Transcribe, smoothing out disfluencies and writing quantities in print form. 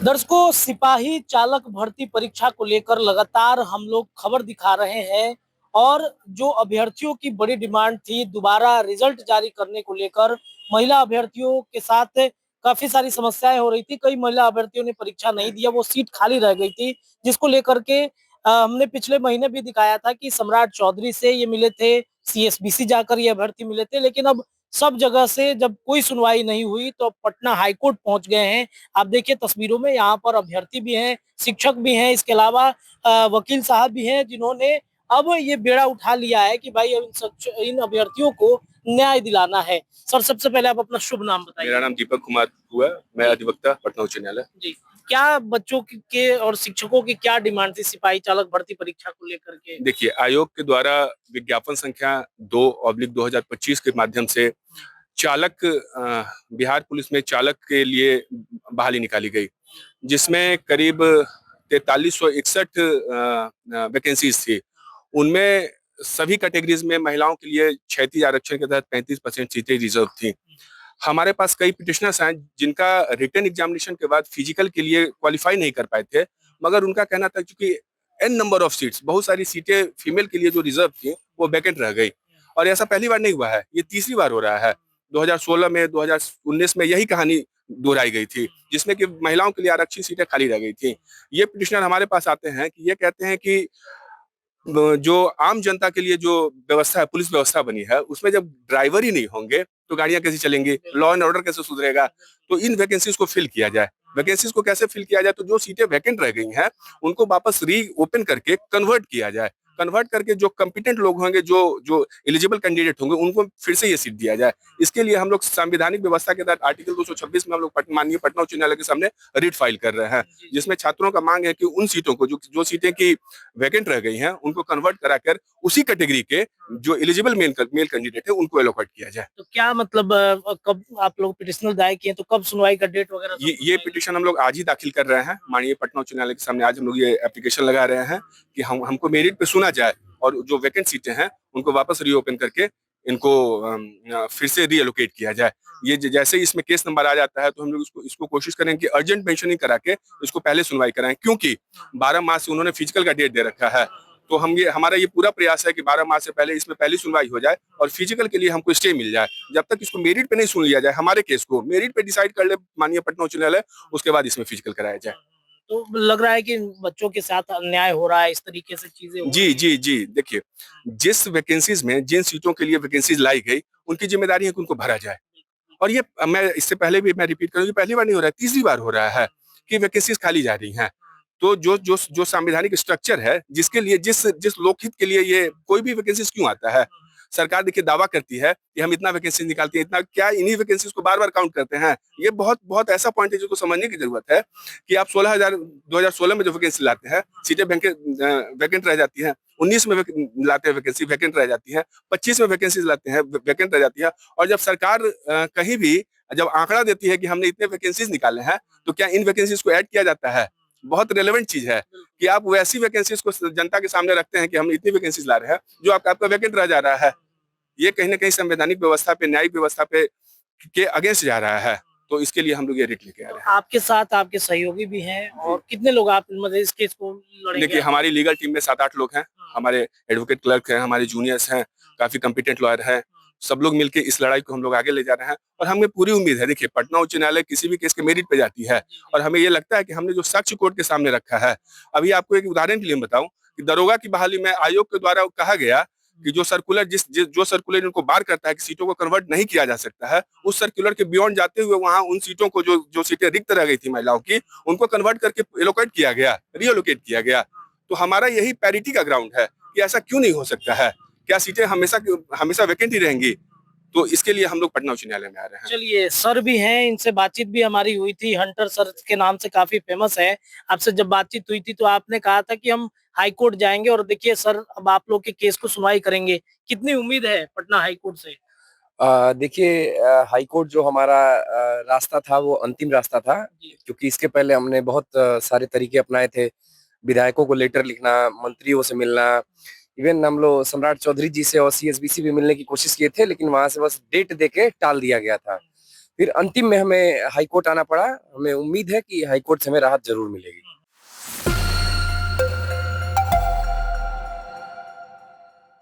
दर्शकों, सिपाही चालक भर्ती परीक्षा को लेकर लगातार हम लोग खबर दिखा रहे हैं। और जो अभ्यर्थियों की बड़ी डिमांड थी दोबारा रिजल्ट जारी करने को लेकर, महिला अभ्यर्थियों के साथ काफी सारी समस्याएं हो रही थी। कई महिला अभ्यर्थियों ने परीक्षा नहीं दिया, वो सीट खाली रह गई थी, जिसको लेकर के हमने पिछले महीने भी दिखाया था कि सम्राट चौधरी से ये मिले थे, सीएसबीसी जाकर ये अभ्यर्थी मिले थे। लेकिन अब सब जगह से जब कोई सुनवाई नहीं हुई तो अब पटना हाईकोर्ट पहुंच गए हैं। आप देखिए तस्वीरों में, यहाँ पर अभ्यर्थी भी हैं, शिक्षक भी हैं, इसके अलावा वकील साहब भी हैं, जिन्होंने अब ये बेड़ा उठा लिया है कि भाई इन अभ्यर्थियों को न्याय दिलाना है। सर, सबसे पहले आप अपना शुभ नाम बताइए। मेरा नाम दीपक कुमार हुआ, मैं अधिवक्ता पटना उच्च न्यायालय। जी, क्या बच्चों के और शिक्षकों की क्या डिमांड थी सिपाही चालक भर्ती परीक्षा को लेकर के? देखिए, आयोग के द्वारा विज्ञापन संख्या 2/2025 के माध्यम से चालक बिहार पुलिस में चालक के लिए बहाली निकाली गई, जिसमें करीब 4361 वैकेंसीज थी। उनमें सभी कैटेगरीज में महिलाओं के लिए क्षैतिज आरक्षण के तहत 35% सीटें रिजर्व थी। हमारे पास कई पिटिशनर्स हैं जिनका रिटन एग्जामिनेशन के बाद फिजिकल के लिए क्वालिफाई नहीं कर पाए थे, मगर उनका कहना था क्योंकि एन नंबर ऑफ सीट्स, बहुत सारी सीटें फीमेल के लिए जो रिजर्व थी वो वैकेंट रह गई। और ऐसा पहली बार नहीं हुआ है, ये तीसरी बार हो रहा है। 2016 में, 2019 में यही कहानी दोहराई गई थी, जिसमें कि महिलाओं के लिए आरक्षित सीटें खाली रह गई थी। ये पिटिशनर हमारे पास आते हैं कि ये कहते हैं कि जो आम जनता के लिए जो व्यवस्था है, पुलिस व्यवस्था बनी है, उसमें जब ड्राइवर ही नहीं होंगे तो गाड़ियां कैसे चलेंगी, लॉ एंड ऑर्डर कैसे सुधरेगा। तो इन वैकेंसीज को फिल किया जाए। वैकेंसीज को कैसे फिल किया जाए? तो जो सीटें वैकेंट रह गई हैं उनको वापस री ओपन करके कन्वर्ट किया जाए। कन्वर्ट करके जो कॉम्पिटेंट लोग होंगे, जो जो एलिजिबल कैंडिडेट होंगे, उनको फिर से ये सीट दिया जाए। इसके लिए हम लोग संवैधानिक व्यवस्था के तहत आर्टिकल 226 में हम लोग माननीय पटना उच्च न्यायालय के सामने रिट फाइल कर रहे हैं, जिसमें छात्रों का मांग है कि उन सीटों को, जो जो सीटें की वैकेंट रह गई हैं, उनको कन्वर्ट कराकर उसी कैटेगरी के जो एलिजिबल मेल कैंडिडेट है उनको एलोकेट किया जाए। तो क्या मतलब कब आप लोग पिटिशनल दायर किए, तो कब सुनवाई का डेट वगैरह सब ये पिटिशन हम लोग आज ही दाखिल कर रहे हैं माननीय पटना उच्च न्यायालय के सामने। आज हम लोग ये एप्लीकेशन लगा रहे हैं कि हमको मेरिट पे सुना जाए और जो वैकेंट सीटें हैं उनको वापस रीओपन करके इनको फिर से रीएलोकेट किया जाए। ये जैसे ही इसमें केस नंबर आ जाता है तो हम लोग इसको कोशिश करें कि अर्जेंट मेंशनिंग करा के इसको पहले सुनवाई कराएं, क्योंकि 12 मार्च से उन्होंने फिजिकल का डेट दे रखा है। तो हमारा ये पूरा प्रयास है कि 12 मार्च से पहले इसमें पहली सुनवाई हो जाए और फिजिकल के लिए हमको स्टे मिल जाए। जब तक इसको मेरिट पे नहीं सुन लिया जाए, हमारे केस को मेरिट पे डिसाइड कर ले माननीय पटना उच्च न्यायालय, उसके बाद इसमें फिजिकल कराया जाए। तो लग रहा है कि बच्चों के साथ अन्याय हो रहा है, इस तरीके से चीजें हो जी रही जी जी, देखिए, जिस वैकेंसीज में जिन सीटों के लिए वैकेंसीज लाई गई, उनकी जिम्मेदारी है कि उनको भरा जाए। और ये मैं इससे पहले भी मैं रिपीट करूँ, ये पहली बार नहीं हो रहा है, तीसरी बार हो रहा है कि वैकेंसीज खाली जा रही हैं। तो जो जो जो संवैधानिक स्ट्रक्चर है, जिसके लिए, जिस जिस लोकहित के लिए ये कोई भी वैकेंसीज क्यों आता है? सरकार देखिए दावा करती है कि हम इतना वैकेंसी निकालते हैं, इतना क्या इन्हीं वैकेंसीज को बार बार काउंट करते हैं? ये बहुत बहुत ऐसा पॉइंट है जिसको समझने की जरूरत है कि आप 2016 में जो वैकेंसी लाते हैं, सीटें वैकेंट रह जाती हैं। 19 में लाते हैं वैकेंसी, वैकेंट रह जाती है। 25 में वैकेंसी लाते हैं, वैकेंट रह जाती है। और जब सरकार कहीं भी जब आंकड़ा देती है कि हमने इतने वैकेंसीज निकाले हैं, तो क्या इन वैकेंसीज को ऐड किया जाता है? बहुत रेलेवेंट चीज है कि आप वैसी वैकेंसीज को जनता के सामने रखते हैं कि हम इतनी वैकेंसीज ला रहे हैं जो आपका वैकेंट रह जा रहा है। ये कहीं ना कहीं संवैधानिक व्यवस्था पे, न्यायिक व्यवस्था पे के अगेंस्ट जा रहा है। तो इसके लिए हम लोग ये रिट लेके आ रहे हैं। आपके साथ आपके सहयोगी भी हैं, और कितने लोग आप मतलब इस केस को लड़ेंगे? देखिए, हमारी लीगल टीम में 7-8 लोग हैं। हमारे एडवोकेट क्लर्क हैं, हमारे जूनियर्स हैं, काफी कॉम्पिटेंट लॉयर हैं। सब लोग मिलकर इस लड़ाई को हम लोग आगे ले जा रहे हैं और हमें पूरी उम्मीद है। देखिए, पटना उच्च न्यायालय किसी भी केस के मेरिट पे जाती है और हमें ये लगता है कि हमने जो साक्ष्य कोर्ट के सामने रखा है। अभी आपको एक उदाहरण के लिए बताऊं कि दरोगा की बहाली में आयोग के द्वारा कहा गया कि जो सर्कुलर जो सर्कुलर इनको बार करता है कि सीटों को कन्वर्ट नहीं किया जा सकता है, उस सर्कुलर के बियॉन्ड जाते हुए वहां उन सीटों को, जो जो सीटें रिक्त रह गई थी महिलाओं की, उनको कन्वर्ट करके एलोकेट किया गया, रीएलोकेट किया गया। तो हमारा यही पैरिटी का ग्राउंड है कि ऐसा क्यों नहीं हो सकता है? क्या सीटें हमेशा हमेशा वैकेंट ही रहेंगी? तो इसके लिए हम लोग पटना उच्च न्यायालय में आ रहे हैं। चलिए, सर भी हैं, इनसे बातचीत भी हमारी हुई थी, हंटर सर के नाम से काफी फेमस है। आपसे जब बातचीत हुई थी तो आपने कहा था कि हम हाई कोर्ट जाएंगे, और देखिए सर अब आप लोग के केस को सुनवाई करेंगे। कितनी उम्मीद है पटना हाई कोर्ट से? देखिए, हाई कोर्ट जो हमारा रास्ता था वो अंतिम रास्ता था, क्योंकि इसके पहले हमने बहुत सारे तरीके अपनाए थे। विधायकों को लेटर लिखना, मंत्रियों से मिलना, इवन हम लोग सम्राट चौधरी जी से और सीएसबीसी भी मिलने की कोशिश किए थे, लेकिन वहां से बस डेट देके टाल दिया गया था। फिर अंतिम में हमें हाई कोर्ट आना पड़ा। हमें उम्मीद है कि हाई कोर्ट से हमें राहत जरूर मिलेगी।